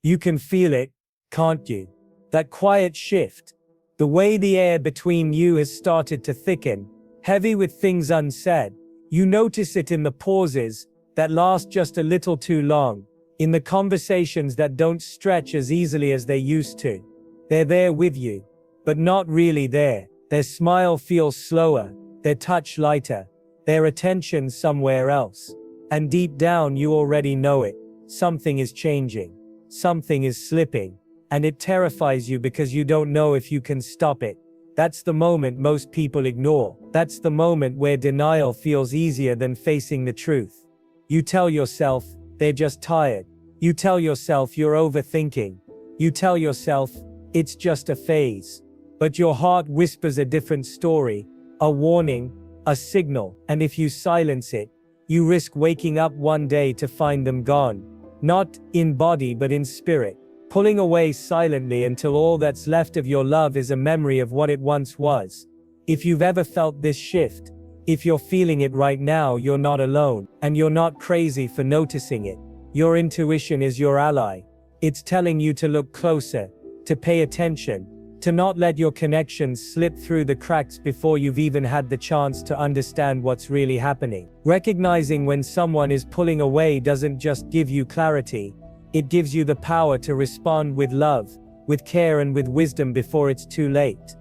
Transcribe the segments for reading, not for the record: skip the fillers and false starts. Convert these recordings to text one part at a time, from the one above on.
You can feel it, can't you? That quiet shift. The way the air between you has started to thicken, heavy with things unsaid. You notice it in the pauses that last just a little too long, in the conversations that don't stretch as easily as they used to. They're there with you, but not really there. Their smile feels slower, their touch lighter, their attention somewhere else. And deep down you already know it. Something is changing. Something is slipping. And it terrifies you because you don't know if you can stop it. That's the moment most people ignore. That's the moment where denial feels easier than facing the truth. You tell yourself, they're just tired. You tell yourself you're overthinking. You tell yourself, it's just a phase. But your heart whispers a different story, a warning, a signal, and if you silence it, you risk waking up one day to find them gone. Not in body but in spirit. Pulling away silently until all that's left of your love is a memory of what it once was. If you've ever felt this shift, if you're feeling it right now, you're not alone, and you're not crazy for noticing it. Your intuition is your ally. It's telling you to look closer, to pay attention, to not let your connections slip through the cracks before you've even had the chance to understand what's really happening. Recognizing when someone is pulling away doesn't just give you clarity. It gives you the power to respond with love, with care and with wisdom before it's too late.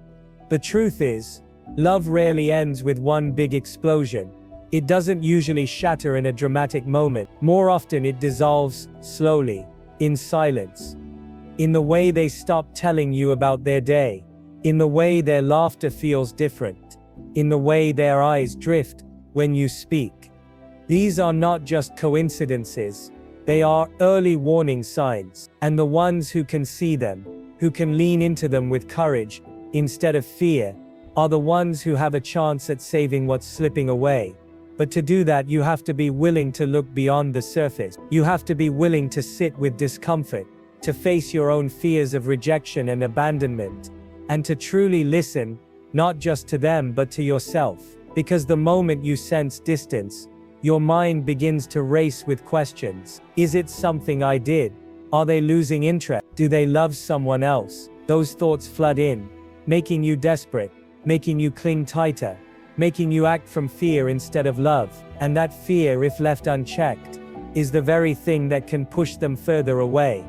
The truth is, love rarely ends with one big explosion. It doesn't usually shatter in a dramatic moment. More often it dissolves, slowly, in silence. In the way they stop telling you about their day. In the way their laughter feels different. In the way their eyes drift when you speak. These are not just coincidences. They are early warning signs, and the ones who can see them, who can lean into them with courage, instead of fear, are the ones who have a chance at saving what's slipping away. But to do that, you have to be willing to look beyond the surface. You have to be willing to sit with discomfort, to face your own fears of rejection and abandonment, and to truly listen, not just to them but to yourself. Because the moment you sense distance, your mind begins to race with questions. Is it something I did? Are they losing interest? Do they love someone else? Those thoughts flood in, making you desperate, making you cling tighter, making you act from fear instead of love. And that fear, if left unchecked, is the very thing that can push them further away.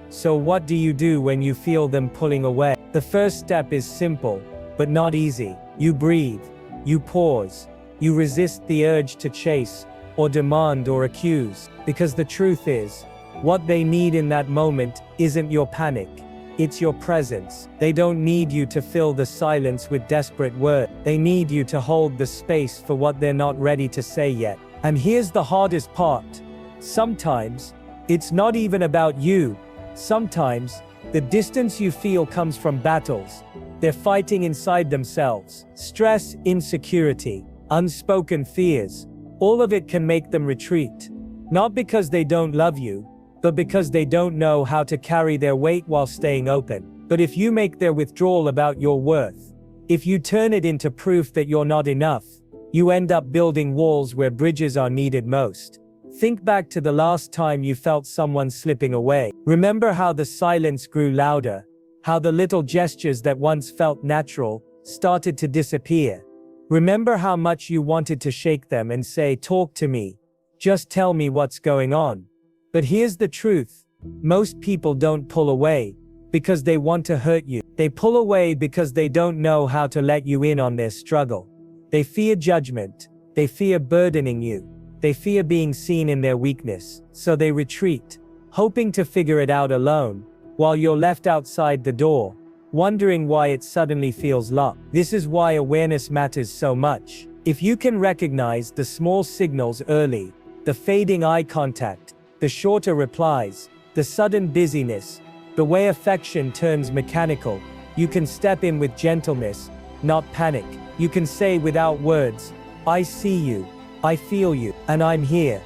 So what do you do when you feel them pulling away? The first step is simple, but not easy. You breathe. You pause. You resist the urge to chase, or demand or accuse, because the truth is, what they need in that moment isn't your panic, it's your presence. They don't need you to fill the silence with desperate words. They need you to hold the space for what they're not ready to say yet. And here's the hardest part. Sometimes, it's not even about you. Sometimes, the distance you feel comes from battles they're fighting inside themselves. Stress, insecurity, unspoken fears, all of it can make them retreat. Not because they don't love you, but because they don't know how to carry their weight while staying open. But if you make their withdrawal about your worth, if you turn it into proof that you're not enough, you end up building walls where bridges are needed most. Think back to the last time you felt someone slipping away. Remember how the silence grew louder, how the little gestures that once felt natural started to disappear. Remember how much you wanted to shake them and say, "Talk to me. Just tell me what's going on." But here's the truth. Most people don't pull away because they want to hurt you. They pull away because they don't know how to let you in on their struggle. They fear judgment. They fear burdening you. They fear being seen in their weakness. So they retreat, hoping to figure it out alone, while you're left outside the door, wondering why it suddenly feels locked. This is why awareness matters so much. If you can recognize the small signals early, the fading eye contact, the shorter replies, the sudden busyness, the way affection turns mechanical, you can step in with gentleness, not panic. You can say without words, "I see you, I feel you, and I'm here."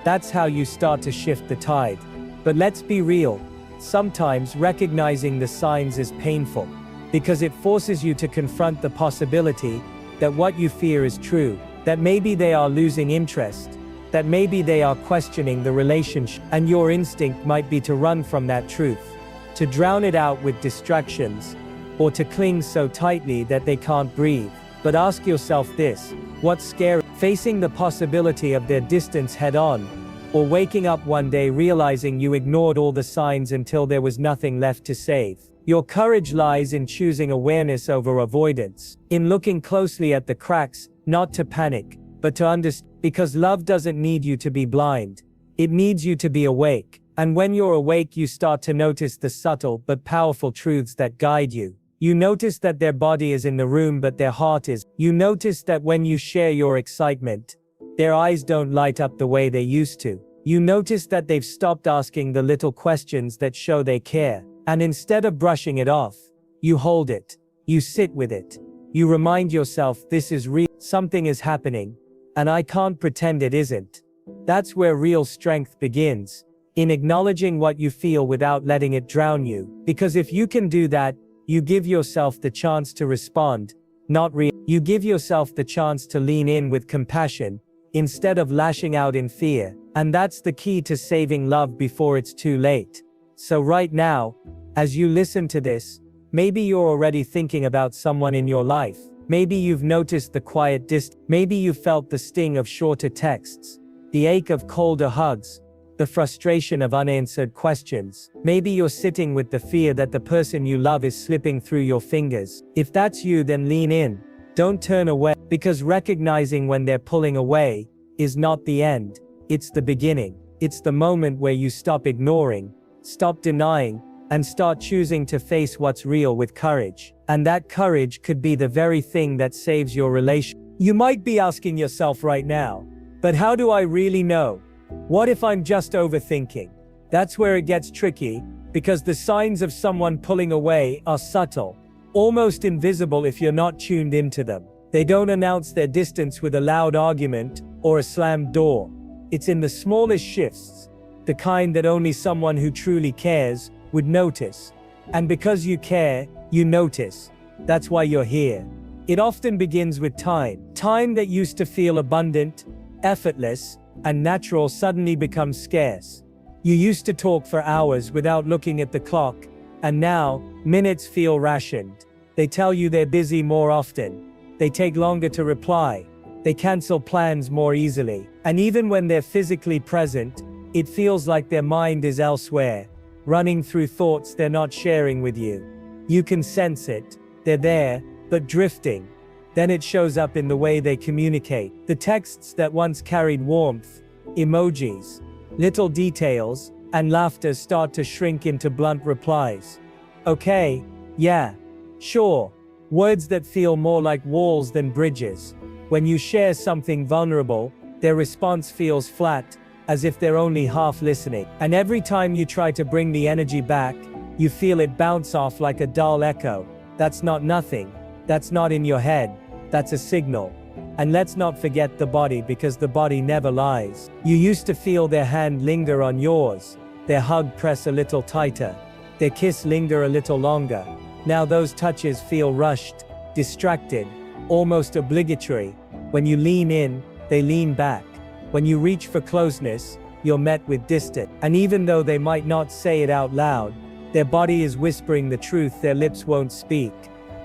That's how you start to shift the tide. But let's be real. Sometimes recognizing the signs is painful, because it forces you to confront the possibility that what you fear is true, that maybe they are losing interest, that maybe they are questioning the relationship, and your instinct might be to run from that truth, to drown it out with distractions, or to cling so tightly that they can't breathe. But ask yourself this: what's scary? Facing the possibility of their distance head on, or waking up one day realizing you ignored all the signs until there was nothing left to save? Your courage lies in choosing awareness over avoidance, in looking closely at the cracks, not to panic, but to understand, because love doesn't need you to be blind. It needs you to be awake. And when you're awake, you start to notice the subtle but powerful truths that guide you. You notice that their body is in the room but their heart is. You notice that when you share your excitement, their eyes don't light up the way they used to. You notice that they've stopped asking the little questions that show they care. And instead of brushing it off, you hold it. You sit with it. You remind yourself, this is real. Something is happening, and I can't pretend it isn't. That's where real strength begins, in acknowledging what you feel without letting it drown you. Because if you can do that, you give yourself the chance to respond, not react. You give yourself the chance to lean in with compassion, instead of lashing out in fear. And that's the key to saving love before it's too late. So right now, as you listen to this, maybe you're already thinking about someone in your life. Maybe you've noticed the quiet distance. Maybe you felt the sting of shorter texts, the ache of colder hugs, the frustration of unanswered questions. Maybe you're sitting with the fear that the person you love is slipping through your fingers. If that's you, then lean in. Don't turn away, because recognizing when they're pulling away is not the end. It's the beginning. It's the moment where you stop ignoring, stop denying, and start choosing to face what's real with courage. And that courage could be the very thing that saves your relationship. You might be asking yourself right now, but how do I really know? What if I'm just overthinking? That's where it gets tricky, because the signs of someone pulling away are subtle, almost invisible if you're not tuned into them. They don't announce their distance with a loud argument or a slammed door. It's in the smallest shifts, the kind that only someone who truly cares would notice. And because you care, you notice. That's why you're here. It often begins with time. Time that used to feel abundant, effortless, and natural suddenly becomes scarce. You used to talk for hours without looking at the clock, and now, minutes feel rationed. They tell you they're busy more often. They take longer to reply. They cancel plans more easily. And even when they're physically present, it feels like their mind is elsewhere, running through thoughts they're not sharing with you. You can sense it. They're there, but drifting. Then it shows up in the way they communicate. The texts that once carried warmth, emojis, little details, and laughter start to shrink into blunt replies. Okay, yeah, sure. Words that feel more like walls than bridges. When you share something vulnerable, their response feels flat, as if they're only half listening. And every time you try to bring the energy back, you feel it bounce off like a dull echo. That's not nothing. That's not in your head. That's a signal. And let's not forget the body, because the body never lies. You used to feel their hand linger on yours, their hug press a little tighter, their kiss linger a little longer. Now those touches feel rushed, distracted, almost obligatory. When you lean in, they lean back. When you reach for closeness, you're met with distance. And even though they might not say it out loud, their body is whispering the truth their lips won't speak.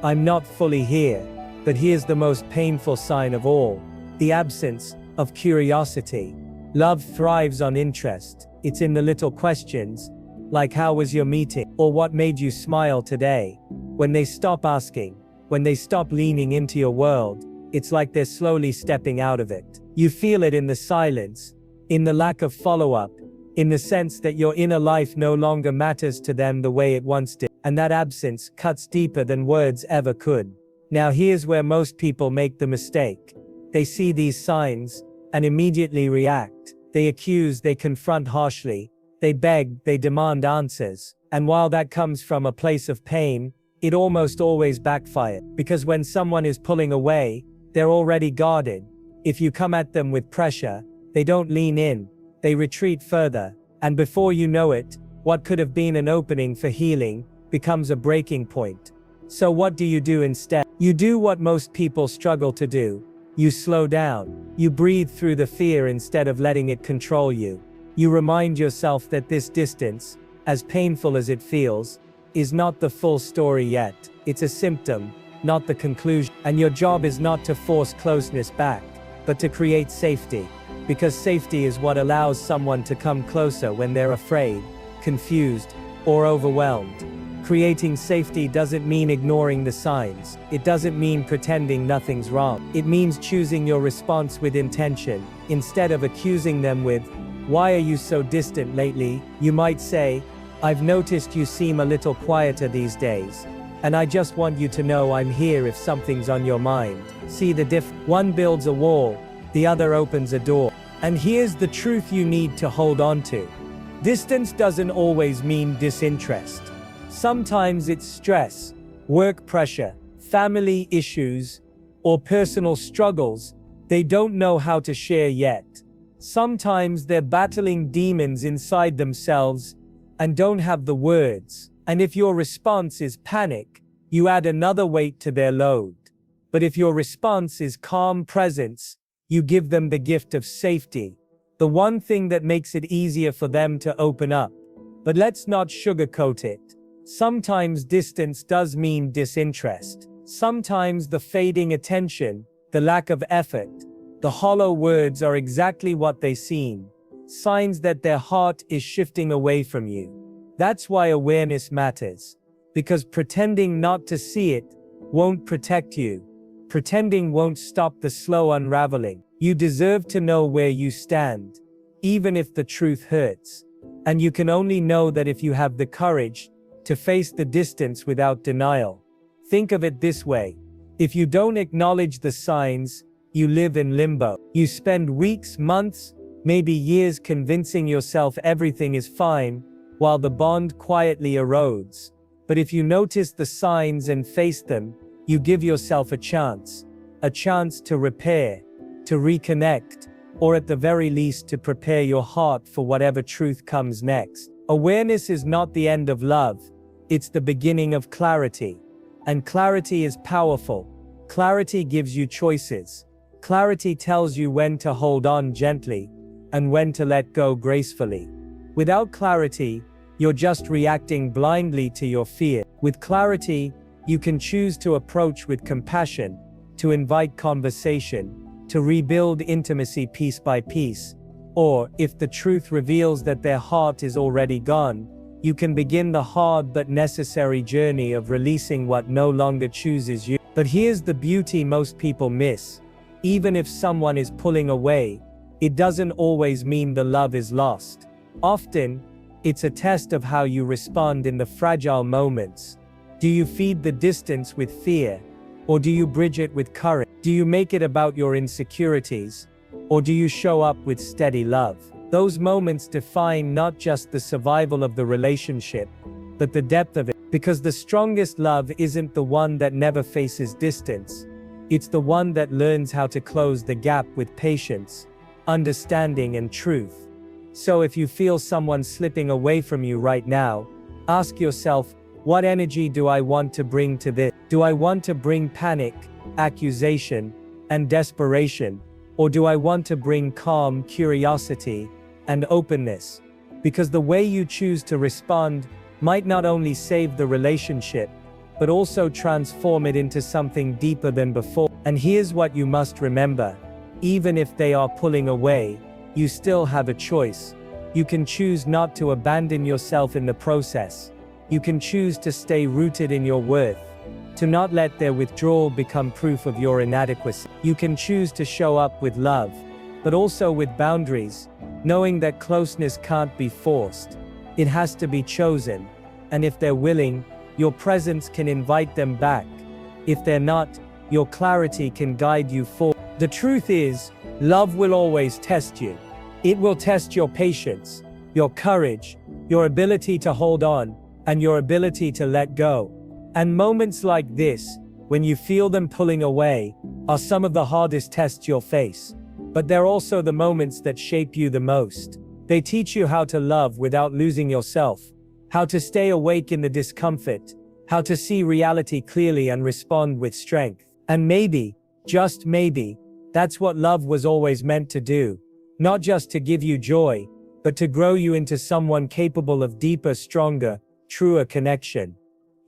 I'm not fully here. But here's the most painful sign of all: the absence of curiosity. Love thrives on interest. It's in the little questions, like how was your meeting, or what made you smile today. When they stop asking, when they stop leaning into your world, it's like they're slowly stepping out of it. You feel it in the silence, in the lack of follow-up, in the sense that your inner life no longer matters to them the way it once did. And that absence cuts deeper than words ever could. Now here's where most people make the mistake. They see these signs and immediately react. They accuse, they confront harshly, they beg, they demand answers. And while that comes from a place of pain, it almost always backfires. Because when someone is pulling away, they're already guarded. If you come at them with pressure, they don't lean in, they retreat further. And before you know it, what could have been an opening for healing becomes a breaking point. So what do you do instead? You do what most people struggle to do. You slow down. You breathe through the fear instead of letting it control you. You remind yourself that this distance, as painful as it feels, is not the full story yet. It's a symptom, not the conclusion. And your job is not to force closeness back, but to create safety. Because safety is what allows someone to come closer when they're afraid, confused, or overwhelmed. Creating safety doesn't mean ignoring the signs. It doesn't mean pretending nothing's wrong. It means choosing your response with intention, instead of accusing them with, "Why are you so distant lately?" You might say, "I've noticed you seem a little quieter these days. And I just want you to know I'm here if something's on your mind." See the one builds a wall, the other opens a door. And here's the truth you need to hold on to. Distance doesn't always mean disinterest. Sometimes it's stress, work pressure, family issues, or personal struggles they don't know how to share yet. Sometimes they're battling demons inside themselves and don't have the words. And if your response is panic, you add another weight to their load. But if your response is calm presence, you give them the gift of safety, the one thing that makes it easier for them to open up. But let's not sugarcoat it. Sometimes distance does mean disinterest. Sometimes the fading attention, the lack of effort, the hollow words are exactly what they seem. Signs that their heart is shifting away from you. That's why awareness matters. Because pretending not to see it won't protect you. Pretending won't stop the slow unraveling. You deserve to know where you stand, even if the truth hurts. And you can only know that if you have the courage to face the distance without denial. Think of it this way. If you don't acknowledge the signs, you live in limbo. You spend weeks, months, maybe years convincing yourself everything is fine, while the bond quietly erodes. But if you notice the signs and face them, you give yourself a chance to repair, to reconnect, or at the very least to prepare your heart for whatever truth comes next. Awareness is not the end of love, it's the beginning of clarity. And clarity is powerful. Clarity gives you choices. Clarity tells you when to hold on gently, and when to let go gracefully. Without clarity, you're just reacting blindly to your fear. With clarity, you can choose to approach with compassion, to invite conversation, to rebuild intimacy piece by piece. Or, if the truth reveals that their heart is already gone, you can begin the hard but necessary journey of releasing what no longer chooses you. But here's the beauty most people miss. Even if someone is pulling away, it doesn't always mean the love is lost. Often, it's a test of how you respond in the fragile moments. Do you feed the distance with fear? Or do you bridge it with courage? Do you make it about your insecurities? Or do you show up with steady love? Those moments define not just the survival of the relationship, but the depth of it. Because the strongest love isn't the one that never faces distance. It's the one that learns how to close the gap with patience, understanding, and truth. So if you feel someone slipping away from you right now, ask yourself, what energy do I want to bring to this? Do I want to bring panic, accusation, and desperation? Or do I want to bring calm, curiosity, and openness? Because the way you choose to respond might not only save the relationship, but also transform it into something deeper than before. And here's what you must remember. Even if they are pulling away, you still have a choice. You can choose not to abandon yourself in the process. You can choose to stay rooted in your worth, to not let their withdrawal become proof of your inadequacy. You can choose to show up with love, but also with boundaries, knowing that closeness can't be forced. It has to be chosen. And if they're willing, your presence can invite them back. If they're not, your clarity can guide you forward. The truth is, love will always test you. It will test your patience, your courage, your ability to hold on, and your ability to let go. And moments like this, when you feel them pulling away, are some of the hardest tests you'll face. But they're also the moments that shape you the most. They teach you how to love without losing yourself, how to stay awake in the discomfort, how to see reality clearly and respond with strength. And maybe, just maybe, That's what love was always meant to do. Not just to give you joy, but to grow you into someone capable of deeper, stronger, truer connection.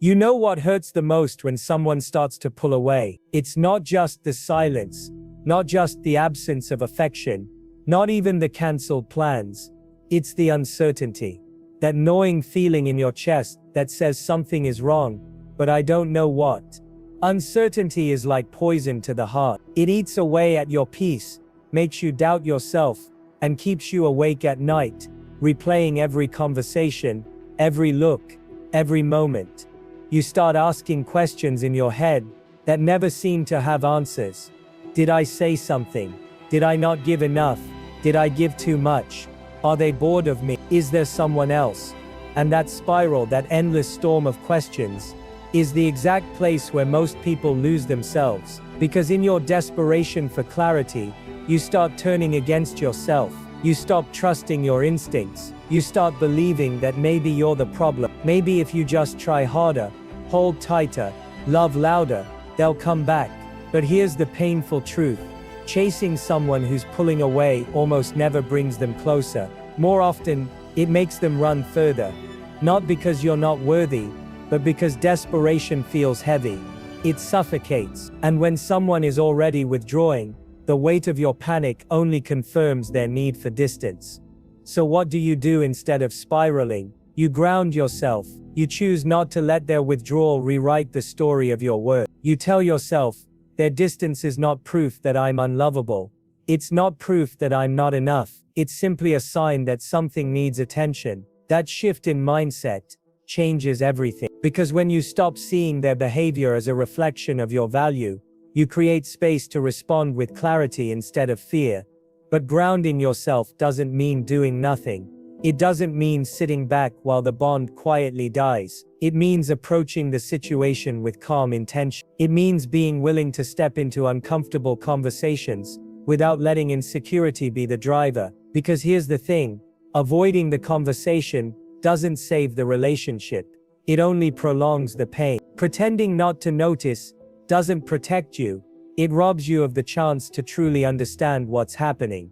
You know what hurts the most when someone starts to pull away? It's not just the silence, not just the absence of affection, not even the cancelled plans. It's the uncertainty. That gnawing feeling in your chest that says something is wrong, but I don't know what. Uncertainty is like poison to the heart. It eats away at your peace, makes you doubt yourself, and keeps you awake at night, replaying every conversation, every look, every moment. You start asking questions in your head that never seem to have answers. Did I say something? Did I not give enough? Did I give too much? Are they bored of me? Is there someone else? And that spiral, that endless storm of questions, is the exact place where most people lose themselves. Because in your desperation for clarity, you start turning against yourself. You stop trusting your instincts. You start believing that maybe you're the problem. Maybe if you just try harder, hold tighter, love louder, they'll come back. But here's the painful truth. Chasing someone who's pulling away almost never brings them closer. More often, it makes them run further. Not because you're not worthy, but because desperation feels heavy. It suffocates. And when someone is already withdrawing, the weight of your panic only confirms their need for distance. So what do you do instead of spiraling? You ground yourself. You choose not to let their withdrawal rewrite the story of your worth. You tell yourself, their distance is not proof that I'm unlovable. It's not proof that I'm not enough. It's simply a sign that something needs attention. That shift in mindset changes everything. Because when you stop seeing their behavior as a reflection of your value, you create space to respond with clarity instead of fear. But grounding yourself doesn't mean doing nothing. It doesn't mean sitting back while the bond quietly dies. It means approaching the situation with calm intention. It means being willing to step into uncomfortable conversations without letting insecurity be the driver. Because here's the thing, avoiding the conversation doesn't save the relationship. It only prolongs the pain. Pretending not to notice doesn't protect you. It robs you of the chance to truly understand what's happening.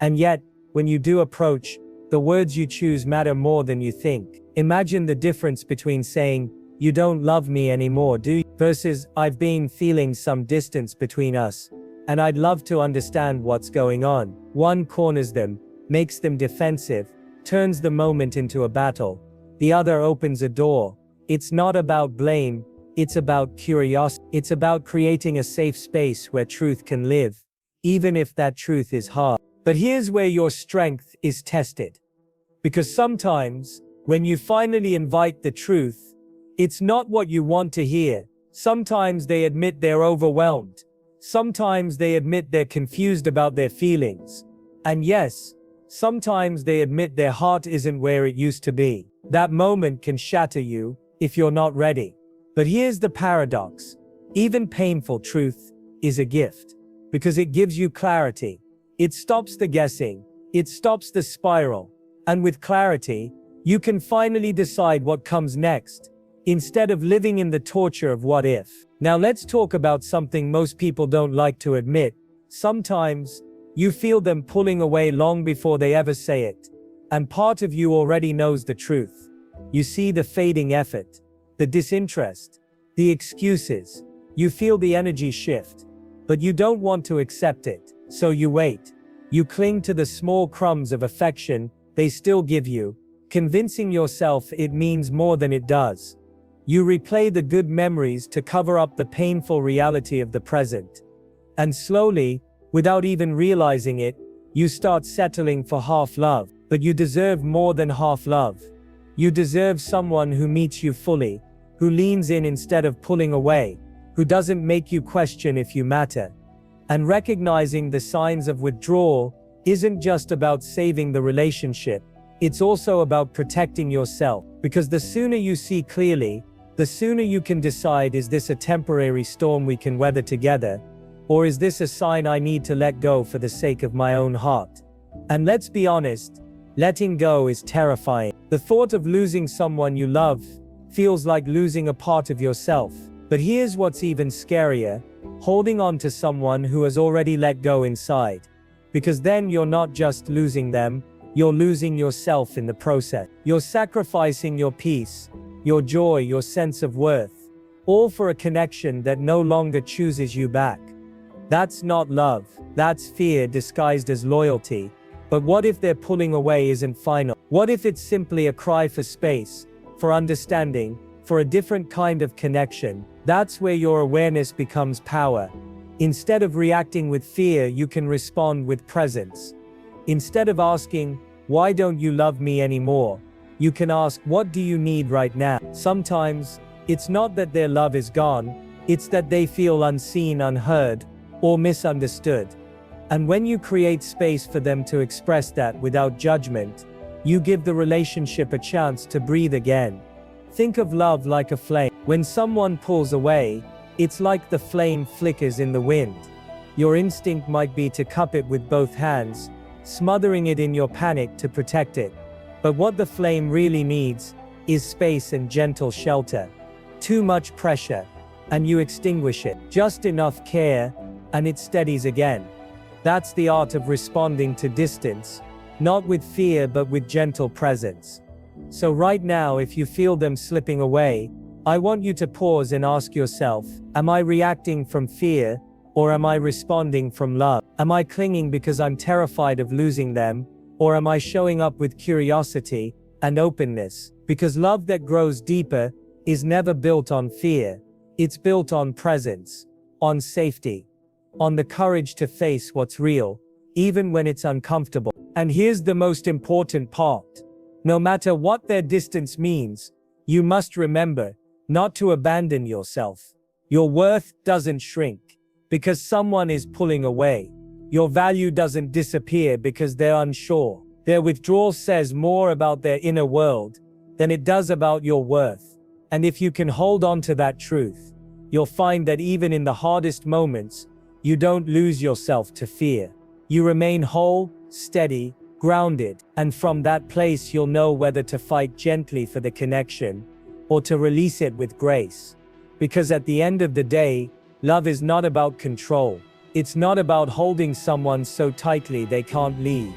And yet, when you do approach, the words you choose matter more than you think. Imagine the difference between saying, "You don't love me anymore, do you?" versus, "I've been feeling some distance between us, and I'd love to understand what's going on." One corners them, makes them defensive, turns the moment into a battle. The other opens a door. It's not about blame, it's about curiosity. It's about creating a safe space where truth can live, even if that truth is hard. But here's where your strength is tested. Because sometimes, when you finally invite the truth, it's not what you want to hear. Sometimes they admit they're overwhelmed. Sometimes they admit they're confused about their feelings. And yes, sometimes they admit their heart isn't where it used to be. That moment can shatter you if you're not ready. But here's the paradox. Even painful truth is a gift. Because it gives you clarity. It stops the guessing. It stops the spiral. And with clarity, you can finally decide what comes next, instead of living in the torture of what if. Now let's talk about something most people don't like to admit. Sometimes, you feel them pulling away long before they ever say it. And part of you already knows the truth. You see the fading effort, the disinterest, the excuses. You feel the energy shift. But you don't want to accept it, so you wait. You cling to the small crumbs of affection they still give you, convincing yourself it means more than it does. You replay the good memories to cover up the painful reality of the present. And slowly, without even realizing it, you start settling for half love. But you deserve more than half love. You deserve someone who meets you fully, who leans in instead of pulling away, who doesn't make you question if you matter. And recognizing the signs of withdrawal isn't just about saving the relationship, it's also about protecting yourself. Because the sooner you see clearly, the sooner you can decide, is this a temporary storm we can weather together? Or is this a sign I need to let go for the sake of my own heart? And let's be honest, letting go is terrifying. The thought of losing someone you love feels like losing a part of yourself. But here's what's even scarier: holding on to someone who has already let go inside. Because then you're not just losing them, you're losing yourself in the process. You're sacrificing your peace, your joy, your sense of worth, all for a connection that no longer chooses you back. That's not love, that's fear disguised as loyalty. But what if their pulling away isn't final? What if it's simply a cry for space, for understanding, for a different kind of connection? That's where your awareness becomes power. Instead of reacting with fear, you can respond with presence. Instead of asking, "Why don't you love me anymore?" you can ask, "What do you need right now?" Sometimes, it's not that their love is gone, it's that they feel unseen, unheard, or misunderstood. And when you create space for them to express that without judgment, you give the relationship a chance to breathe again. Think of love like a flame. When someone pulls away, it's like the flame flickers in the wind. Your instinct might be to cup it with both hands, smothering it in your panic to protect it. But what the flame really needs is space and gentle shelter. Too much pressure, and you extinguish it. Just enough care, and it steadies again. That's the art of responding to distance, not with fear but with gentle presence. So right now, if you feel them slipping away, I want you to pause and ask yourself, am I reacting from fear, or am I responding from love? Am I clinging because I'm terrified of losing them, or am I showing up with curiosity and openness? Because love that grows deeper is never built on fear. It's built on presence, on safety, on the courage to face what's real, even when it's uncomfortable. And here's the most important part. No matter what their distance means, you must remember not to abandon yourself. Your worth doesn't shrink because someone is pulling away. Your value doesn't disappear because they're unsure. Their withdrawal says more about their inner world than it does about your worth. And if you can hold on to that truth, you'll find that even in the hardest moments, you don't lose yourself to fear. You remain whole, steady, grounded, and from that place you'll know whether to fight gently for the connection or to release it with grace. Because at the end of the day, love is not about control. It's not about holding someone so tightly they can't leave.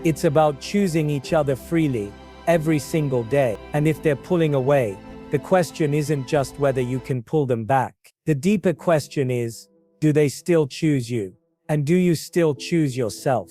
It's about choosing each other freely, every single day. And if they're pulling away, the question isn't just whether you can pull them back. The deeper question is, do they still choose you? And do you still choose yourself?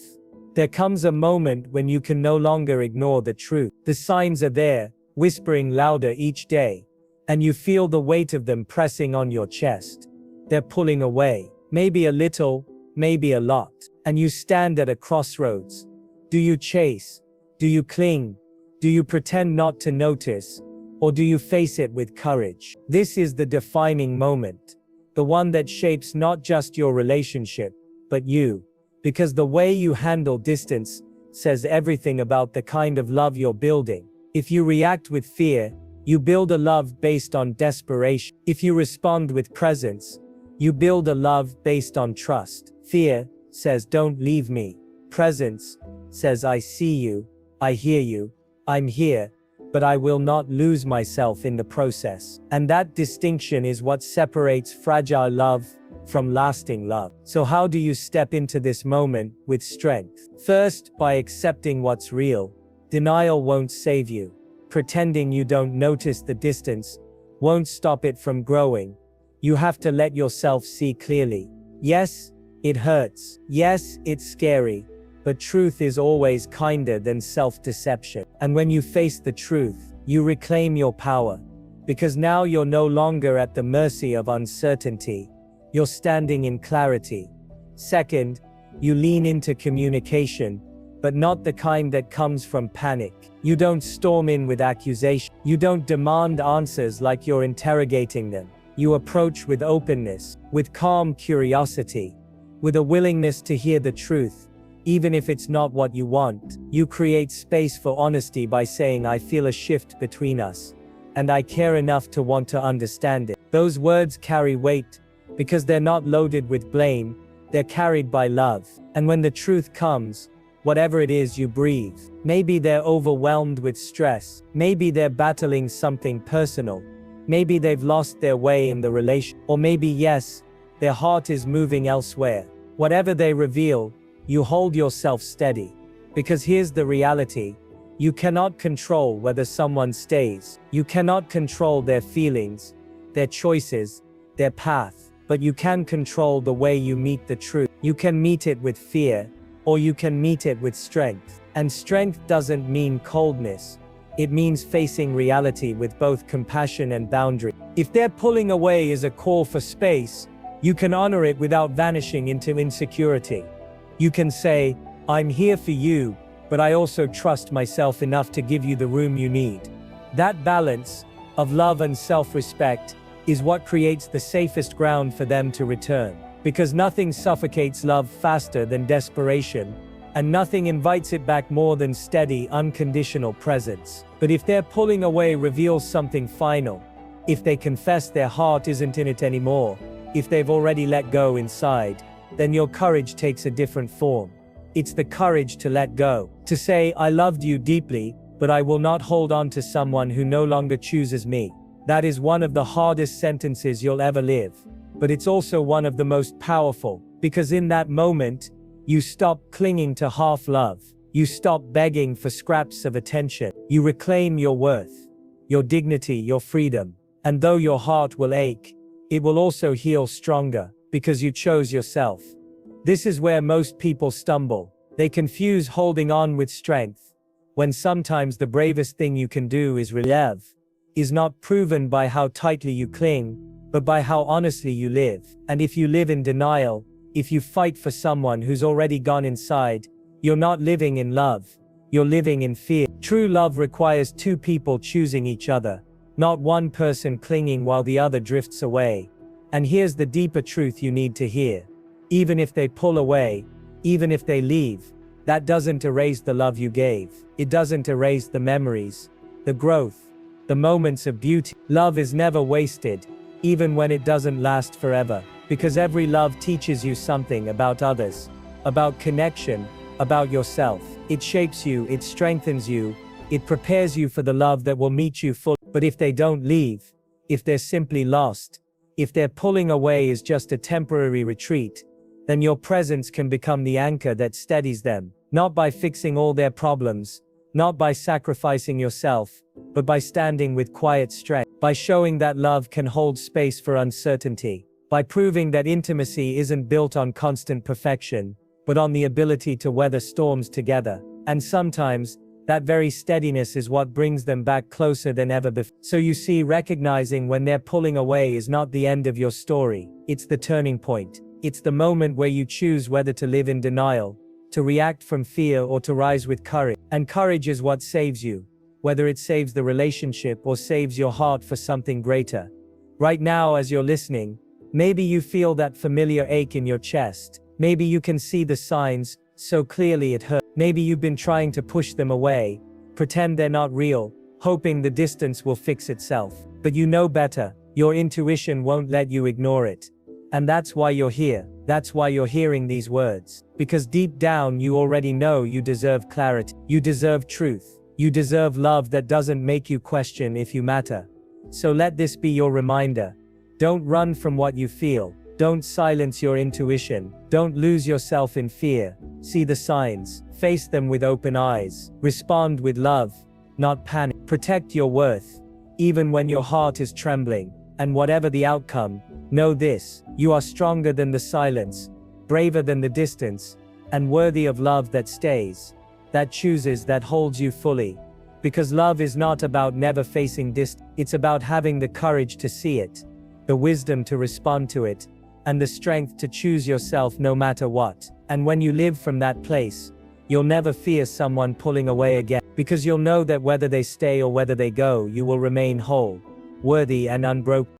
There comes a moment when you can no longer ignore the truth. The signs are there, whispering louder each day, and you feel the weight of them pressing on your chest. They're pulling away, maybe a little, maybe a lot, and you stand at a crossroads. Do you chase? Do you cling? Do you pretend not to notice? Or do you face it with courage? This is the defining moment. The one that shapes not just your relationship, but you. Because the way you handle distance says everything about the kind of love you're building. If you react with fear, you build a love based on desperation. If you respond with presence, you build a love based on trust. Fear says, "Don't leave me." Presence says, "I see you, I hear you, I'm here, but I will not lose myself in the process." And that distinction is what separates fragile love from lasting love. So how do you step into this moment with strength? First, by accepting what's real. Denial won't save you. Pretending you don't notice the distance won't stop it from growing. You have to let yourself see clearly. Yes, it hurts. Yes, it's scary. But truth is always kinder than self-deception. And when you face the truth, you reclaim your power. Because now you're no longer at the mercy of uncertainty. You're standing in clarity. Second, you lean into communication, but not the kind that comes from panic. You don't storm in with accusation. You don't demand answers like you're interrogating them. You approach with openness, with calm curiosity, with a willingness to hear the truth. Even if it's not what you want, you create space for honesty by saying, "I feel a shift between us, and I care enough to want to understand it." Those words carry weight, because they're not loaded with blame, they're carried by love. And when the truth comes, whatever it is, you breathe. Maybe they're overwhelmed with stress, maybe they're battling something personal, Maybe they've lost their way in the relation. Or maybe yes, their heart is moving elsewhere. Whatever they reveal, you hold yourself steady. Because here's the reality. You cannot control whether someone stays. You cannot control their feelings, their choices, their path. But you can control the way you meet the truth. You can meet it with fear, or you can meet it with strength. And strength doesn't mean coldness. It means facing reality with both compassion and boundary. If their pulling away is a call for space, you can honor it without vanishing into insecurity. You can say, I'm here for you, but I also trust myself enough to give you the room you need. That balance of love and self-respect is what creates the safest ground for them to return. Because nothing suffocates love faster than desperation, and nothing invites it back more than steady, unconditional presence. But if their pulling away reveals something final, if they confess their heart isn't in it anymore, if they've already let go inside, then your courage takes a different form. It's the courage to let go. To say, I loved you deeply, but I will not hold on to someone who no longer chooses me. That is one of the hardest sentences you'll ever live. But it's also one of the most powerful, because in that moment, you stop clinging to half love. You stop begging for scraps of attention. You reclaim your worth, your dignity, your freedom. And though your heart will ache, it will also heal stronger, because you chose yourself. This is where most people stumble. They confuse holding on with strength, when sometimes the bravest thing you can do is love, is not proven by how tightly you cling, but by how honestly you live. And if you live in denial, if you fight for someone who's already gone inside, you're not living in love, you're living in fear. True love requires two people choosing each other, not one person clinging while the other drifts away. And here's the deeper truth you need to hear. Even if they pull away, even if they leave, that doesn't erase the love you gave. It doesn't erase the memories, the growth, the moments of beauty. Love is never wasted, even when it doesn't last forever. Because every love teaches you something about others, about connection, about yourself. It shapes you, it strengthens you, it prepares you for the love that will meet you full. But if they don't leave, if they're simply lost, if their pulling away is just a temporary retreat, then your presence can become the anchor that steadies them, not by fixing all their problems, not by sacrificing yourself, but by standing with quiet strength, by showing that love can hold space for uncertainty, by proving that intimacy isn't built on constant perfection, but on the ability to weather storms together. And sometimes, that very steadiness is what brings them back closer than ever before. So you see, recognizing when they're pulling away is not the end of your story, it's the turning point. It's the moment where you choose whether to live in denial, to react from fear, or to rise with courage. And courage is what saves you, whether it saves the relationship or saves your heart for something greater. Right now, as you're listening, maybe you feel that familiar ache in your chest. Maybe you can see the signs so clearly it hurts. Maybe you've been trying to push them away, pretend they're not real, hoping the distance will fix itself. But you know better. Your intuition won't let you ignore it. And that's why you're here. That's why you're hearing these words. Because deep down you already know you deserve clarity. You deserve truth. You deserve love that doesn't make you question if you matter. So let this be your reminder. Don't run from what you feel. Don't silence your intuition. Don't lose yourself in fear. See the signs. Face them with open eyes. Respond with love, not panic. Protect your worth, even when your heart is trembling. And whatever the outcome, know this: you are stronger than the silence, braver than the distance, and worthy of love that stays, that chooses, that holds you fully. Because love is not about never facing distance, it's about having the courage to see it, the wisdom to respond to it, and the strength to choose yourself no matter what. And when you live from that place, you'll never fear someone pulling away again, because you'll know that whether they stay or whether they go, you will remain whole, worthy, and unbroken.